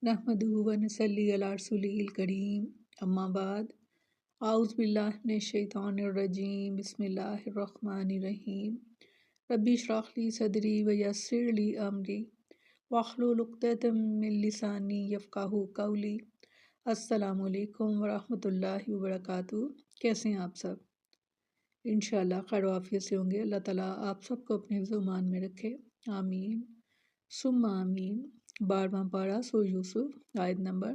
नहमदुहु व नसल्ली अला रसूलिल करीम अम्मा बाद आउज़ु बिल्लाहि मिनश शैतानिर रजीम बिस्मिल्लाहिर रहमानिर रहीम रब्बि इश्रह ली सदरी व यस्सिर ली अमरी वहलुल उक़दतम मिन लिसानी यफ़क़हू क़ौली। अस्सलामु अलैकुम व रहमतुल्लाहि व बरकातुहू। कैसे हैं आप सब? इंशाअल्लाह खैर आफियत से होंगे। अल्लाह ताला आप सबको अपने हिफ़्ज़-ओ-मान में रखे, आमीन सुम्मा आमीन। 12वां पारा सूरह यूसुफ आयत नंबर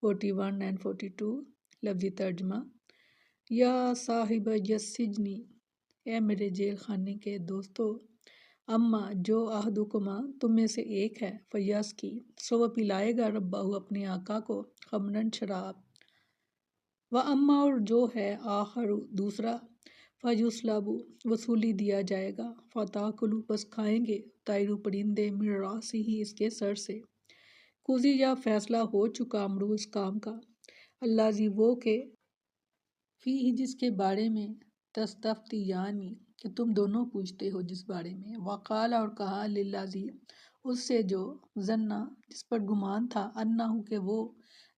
41 एंड 42। लफ्ज़ी तर्जमा। या साहिब यस्सिजनी, ए मेरे जेल खाने के दोस्तों, अम्मा जो अहदुकुमा तुम में से एक है, फयस की सो वह पिलाएगा रब्बाहु अपने आका को खमरन शराब, व अम्मा और जो है आखर दूसरा, फयुसलाबु वसूली दिया जाएगा, फताकुलु बस खाएंगे, तायरु परिंदे मिन रासी ही इसके सर से, कुजी या फैसला हो चुका अमरू इस काम का, अल्लाजी वो के फी ही जिसके बारे में तस्तफ्ती यानी कि तुम दोनों पूछते हो जिस बारे में, वकाल और कहा लिल्लाजी उससे जो जन्ना जिस पर गुमान था, अन्नाहु के वो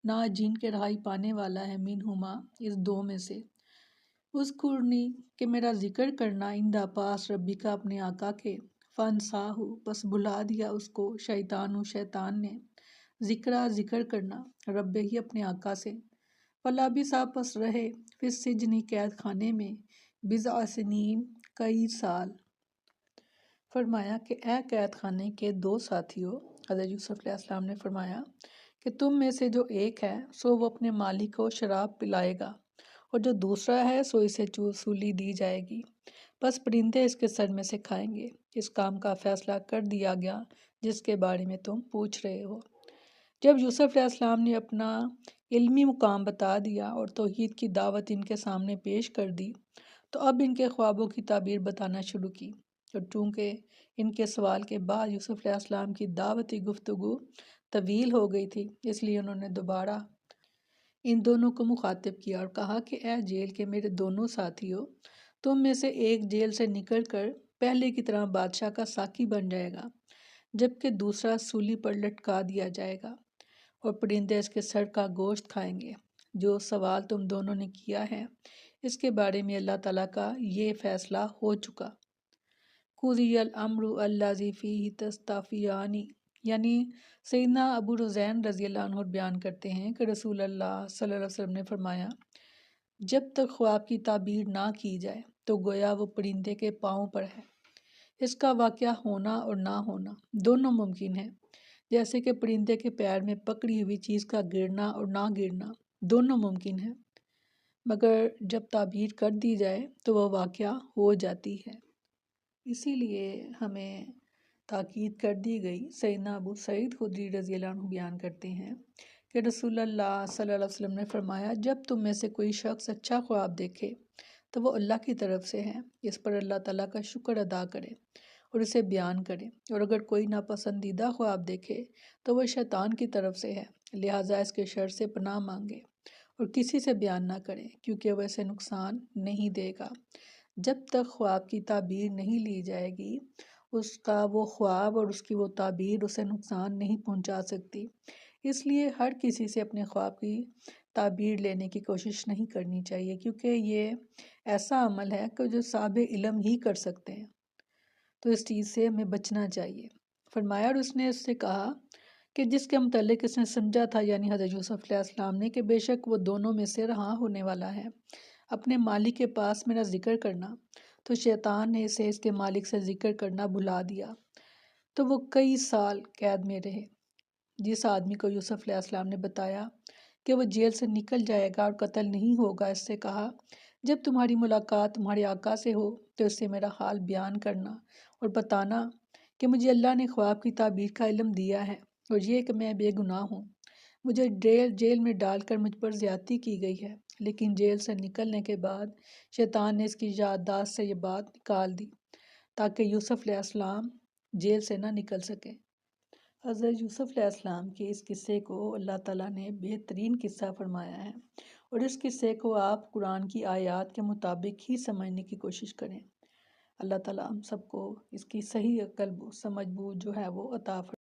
ना जिन के रहाई पाने वाला है, मिन हुमा इस दो में से, उसकुरनी कि मेरा जिक्र करना, इंदा पास रब्बी का अपने आका के, फ़न साहू बस बुला दिया उसको, शैतान ने जिक्र करना रब्बे ही अपने आका से, फलाबी साहब बस रहे फिर सिजनी कैद खाने में, बिज़ा सनीन कई साल। फरमाया कि ए कैद खाने के दो साथियों, हज़रत यूसुफ अलैहिस्सलाम ने फरमाया कि तुम में से जो एक है सो वो अपने मालिक को शराब पिलाएगा, और जो दूसरा है सो इसे वसूली दी जाएगी, बस परिंदे इसके सर में से खाएंगे। इस काम का फैसला कर दिया गया जिसके बारे में तुम पूछ रहे हो। जब यूसुफ अलैहिस्सलाम ने अपना इल्मी मुकाम बता दिया और तौहीद की दावत इनके सामने पेश कर दी, तो अब इनके ख्वाबों की ताबीर बताना शुरू की। और चूँकि इनके सवाल के बाद यूसुफ अलैहिस्सलाम की दावती गुफ्तगू तवील हो गई थी, इसलिए उन्होंने दोबारा इन दोनों को मुखातिब किया और कहा कि ए जेल के मेरे दोनों साथियों, तुम में से एक जेल से निकलकर पहले की तरह बादशाह का साकी बन जाएगा, जबकि दूसरा सूली पर लटका दिया जाएगा और परिंदे इसके सर का गोश्त खाएंगे। जो सवाल तुम दोनों ने किया है इसके बारे में अल्लाह ताला का ये फ़ैसला हो चुका। कुज़ियल अम्रु अल्लाज़ी फ़ीही तस्तफ़ियानी, यानी सैयदना अबू रुज़ैन रज़ी अल्लाह अन्हु बयान करते हैं कि रसूल अल्लाह सल्लल्लाहु अलैहि वसल्लम ने फरमाया, जब तक ख्वाब की ताबीर ना की जाए तो गोया वो परिंदे के पाँव पर है, इसका वाक़या होना और ना होना दोनों मुमकिन है, जैसे कि परिंदे के पैर में पकड़ी हुई चीज़ का गिरना और ना गिरना दोनों मुमकिन है, मगर जब ताबीर कर दी जाए तो वह वाक़या हो जाती है। इसीलिए हमें ताकीद कर दी गई। सैयदना अबू सईद खुदरी रज़ी अल्लाह अन्हु बयान करते हैं कि रसूलुल्लाह सल्लल्लाहु अलैहि वसल्लम ने फरमाया, जब तुम में से कोई शख्स अच्छा ख्वाब देखे तो वो अल्लाह की तरफ से है, इस पर अल्लाह ताला का शुक्र अदा करे और इसे बयान करे, और अगर कोई नापसंदीदा ख्वाब देखे तो वह शैतान की तरफ से है, लिहाजा इसके शर से पनाह मांगे और किसी से बयान ना करें, क्योंकि वह इसे नुकसान नहीं देगा। जब तक ख्वाब की ताबीर नहीं ली जाएगी, उसका वो ख्वाब और उसकी वो ताबीर उसे नुकसान नहीं पहुंचा सकती। इसलिए हर किसी से अपने ख्वाब की ताबीर लेने की कोशिश नहीं करनी चाहिए, क्योंकि ये ऐसा अमल है कि जो साहिब इल्म ही कर सकते हैं, तो इस चीज़ से हमें बचना चाहिए। फरमाया, और उसने उससे कहा कि जिसके मुतल्लिक इसने समझा था, यानी हज़रत यूसुफ अलैहिस्सलाम ने, कि बेशक वो दोनों में से रहा होने वाला है, अपने मालिक के पास मेरा जिक्र करना, तो शैतान ने इसे इसके मालिक से जिक्र करना भुला दिया, तो वो कई साल कैद में रहे। जिस आदमी को यूसुफ अलैहिस्सलाम ने बताया कि वो जेल से निकल जाएगा और कत्ल नहीं होगा, इससे कहा, जब तुम्हारी मुलाकात तुम्हारे आका से हो तो इससे मेरा हाल बयान करना और बताना कि मुझे अल्लाह ने ख्वाब की ताबीर का इल्म दिया है, और ये कि मैं बेगुनाह हूँ, मुझे जेल में डालकर मुझ पर ज़्यादती की गई है, लेकिन जेल से निकलने के बाद शैतान ने इसकी याददाश्त से ये बात निकाल दी ताकि यूसुफ अलैहिस्सलाम जेल से ना निकल सके। हज़रत यूसुफ अलैहिस्सलाम के इस किस्से को अल्लाह ताला ने बेहतरीन किस्सा फरमाया है, और इस किस्से को आप कुरान की आयत के मुताबिक ही समझने की कोशिश करें। अल्लाह ताला हम सबको इसकी सही अक्ल समझ बूझ जो है वो अता फरमाए।